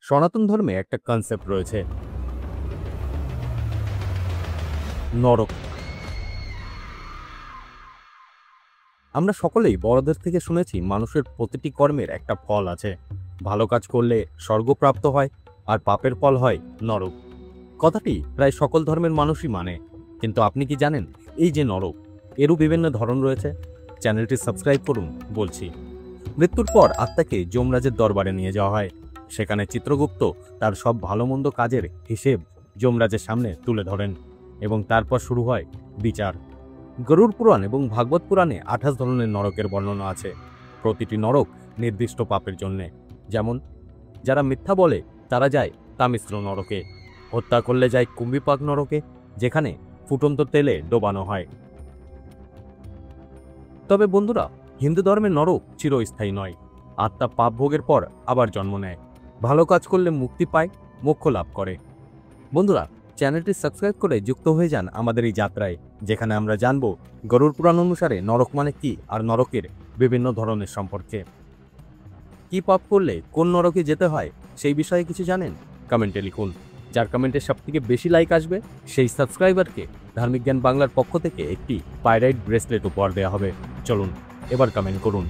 সনাতন ধর্মে একটা কনসেপ্ট রয়েছে, নরক। আমরা সকলেই বড়দের থেকে শুনেছি মানুষের প্রতিটি কর্মের একটা ফল আছে। ভালো কাজ করলে স্বর্গপ্রাপ্ত হয়, আর পাপের ফল হয় নরক। কথাটি প্রায় সকল ধর্মের মানুষই মানে। কিন্তু আপনি কি জানেন এই যে নরক, এরও বিভিন্ন ধরন রয়েছে? চ্যানেলটি সাবস্ক্রাইব করুন বলছি। মৃত্যুর পর আত্মাকে যমরাজের দরবারে নিয়ে যাওয়া হয়। সেখানে চিত্রগুপ্ত তার সব ভালো মন্দ কাজের হিসেব যমরাজের সামনে তুলে ধরেন, এবং তারপর শুরু হয় বিচার। গরুড় পুরাণ এবং ভাগবত পুরাণে 28 ধরনের নরকের বর্ণনা আছে। প্রতিটি নরক নির্দিষ্ট পাপের জন্যে। যেমন, যারা মিথ্যা বলে তারা যায় তামিশ্র নরকে, হত্যা করলে যায় কুম্ভিপাক নরকে, যেখানে ফুটন্ত তেলে ডোবানো হয়। তবে বন্ধুরা, হিন্দু ধর্মের নরক চিরস্থায়ী নয়। আত্মা পাপ ভোগের পর আবার জন্ম নেয়, ভালো কাজ করলে মুক্তি পায়, মোক্ষ লাভ করে। বন্ধুরা, চ্যানেলটি সাবস্ক্রাইব করে যুক্ত হয়ে যান আমাদের এই যাত্রায়, যেখানে আমরা জানব গরুড় পুরাণ অনুসারে নরক মানে কি, আর নরকের বিভিন্ন ধরনের সম্পর্কে। কি পাপ করলে কোন নরকে যেতে হয় সেই বিষয়ে কিছু জানেন? কমেন্টে লিখুন। যার কমেন্টে সবথেকে বেশি লাইক আসবে সেই সাবস্ক্রাইবারকে ধার্মিক জ্ঞান বাংলার পক্ষ থেকে একটি পাইরাইট ব্রেসলেট উপহার দেওয়া হবে। চলুন এবার কমেন্ট করুন।